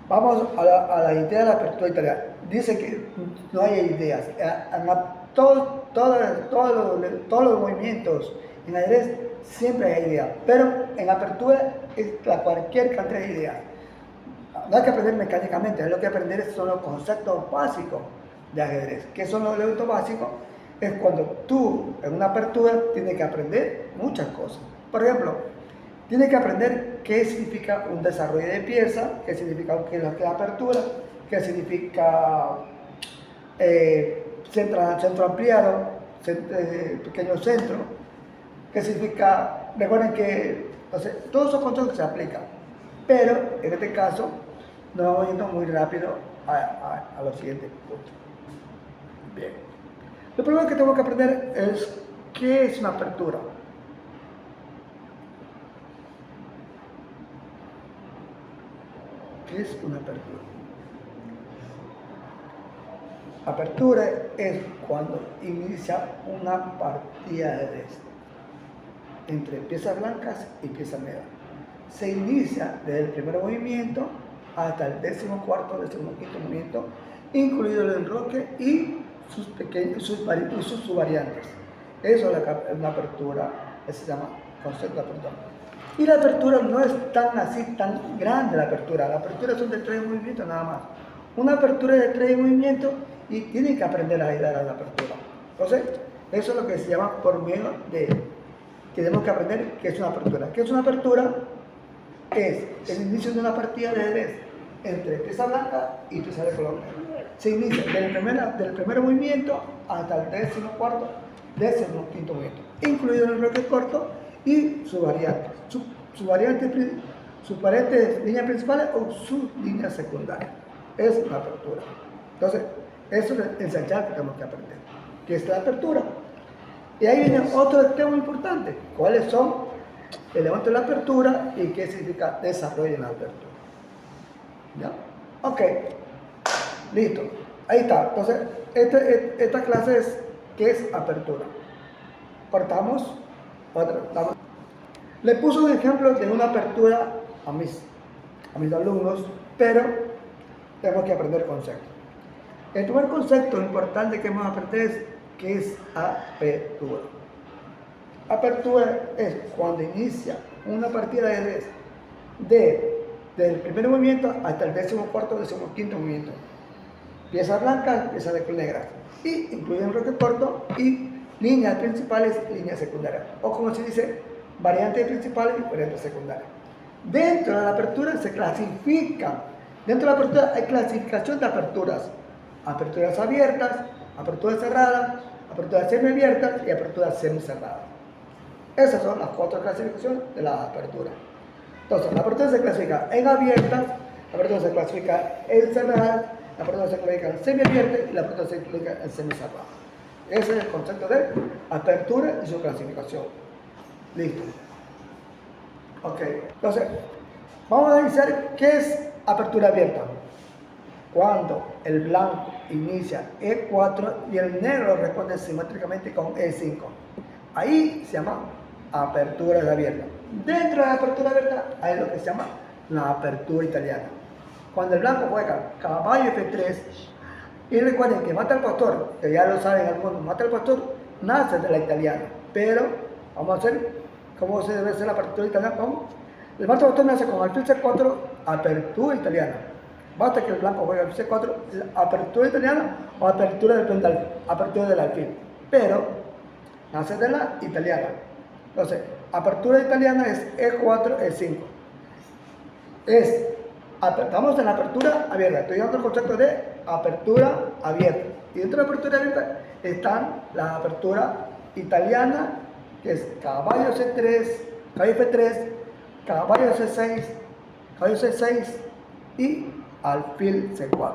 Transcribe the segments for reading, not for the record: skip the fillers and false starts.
Vamos a la idea de la apertura italiana. Dice que no hay ideas. Todos los movimientos en ajedrez siempre hay ideas, pero en apertura es cualquier cantidad de ideas. No hay que aprender mecánicamente, lo que aprender son los conceptos básicos de ajedrez. ¿Qué son los elementos básicos? Es cuando tú en una apertura tienes que aprender muchas cosas. Por ejemplo, tienes que aprender qué significa un desarrollo de pieza, qué significa qué es lo que es apertura, qué significa centro ampliado, pequeño centro, qué significa, recuerden que entonces, todos esos conceptos se aplican, pero en este caso nos vamos yendo muy rápido a los siguientes puntos. Bien, lo primero que tengo que aprender es qué es una apertura. ¿Qué es una apertura? Apertura es cuando inicia una partida de ajedrez entre piezas blancas y piezas negras. Se inicia desde el primer movimiento hasta el 14º, 15º movimiento, incluido el enroque y sus variantes. Eso es una apertura, eso se llama concepto de apertura. Y la apertura no es tan grande la apertura. La apertura son de 3 movimientos nada más. Una apertura es de 3 movimientos y tienen que aprender a ayudar a la apertura. Entonces, eso es lo que se llama por medio de... Tenemos que aprender qué es una apertura. ¿Qué es una apertura? Es el inicio de una partida de ajedrez entre pieza blanca y pieza de color negro. Se inicia del primer movimiento hasta el 14º, 15º movimiento, incluido el enroque corto y sus variantes. Sus variantes líneas principales o sus líneas secundarias. Es la apertura. Entonces, eso es el esencial que tenemos que aprender. ¿Qué es la apertura? Y ahí viene otro tema importante. ¿Cuáles son elementos de la apertura y qué significa desarrollo en la apertura? ¿Ya? Ok. Listo. Ahí está. Entonces, esta clase es ¿qué es apertura? Cortamos. Le puse un ejemplo de una apertura a mis alumnos, pero tenemos que aprender conceptos. El primer concepto importante que vamos a aprender es ¿qué es apertura? Apertura es cuando inicia una partida de ajedrez desde el primer movimiento hasta el 14º, 15º movimiento. Piezas blancas, piezas de color negras. Y incluye un enroque corto y líneas principales, líneas secundarias. O como se dice, variantes principales y variantes secundarias. Dentro de la apertura se clasifican. Dentro de la apertura hay clasificación de aperturas. Aperturas abiertas, aperturas cerradas, aperturas semiabiertas y aperturas semicerradas. Esas son las 4 clasificaciones de la apertura. Entonces, la apertura se clasifica en abiertas, la apertura se clasifica en cerradas, la apertura se clasifica en semiabiertas y la apertura se clasifica en semicerradas. Ese es el concepto de apertura y su clasificación. Listo. Ok, entonces, vamos a iniciar qué es apertura abierta. Cuando el blanco inicia E4 y el negro responde simétricamente con E5. Ahí se llama apertura abierta. Dentro de la apertura abierta hay lo que se llama la apertura italiana. Cuando el blanco juega caballo F3 y recuerden que mata al pastor, que ya lo saben algunos, mata al pastor, nace de la italiana. Pero vamos a hacer cómo se debe hacer la apertura italiana. El mata al pastor nace con alfil C4, apertura italiana. Basta que el blanco juegue alfil C4, apertura italiana o apertura del alfil. Pero nace de la italiana. Entonces, apertura italiana es E4, E5. Estamos en la apertura abierta. Estoy dando el concepto de apertura abierta. Y dentro de la apertura abierta están la apertura italiana, que es caballo C3, caballo F3, caballo C6, caballo C6 y alfil C4.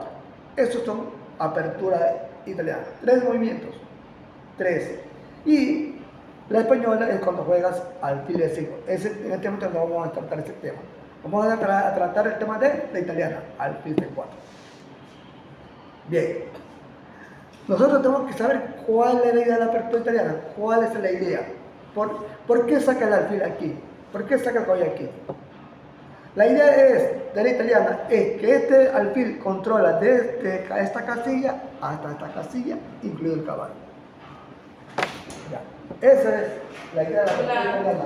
Estos son apertura italiana. 3 movimientos. 3. Y la española es cuando juegas alfil E5. En este momento no vamos a tratar ese tema. Vamos a tratar el tema de la italiana, alfil C4. Bien. Nosotros tenemos que saber cuál es la idea de la apertura italiana. ¿Cuál es la idea? ¿Por qué saca el alfil aquí? ¿Por qué saca el caballo aquí? La idea de la italiana es que este alfil controla desde esta casilla hasta esta casilla, incluido el caballo. Ya. Esa es la idea de la pertura italiana.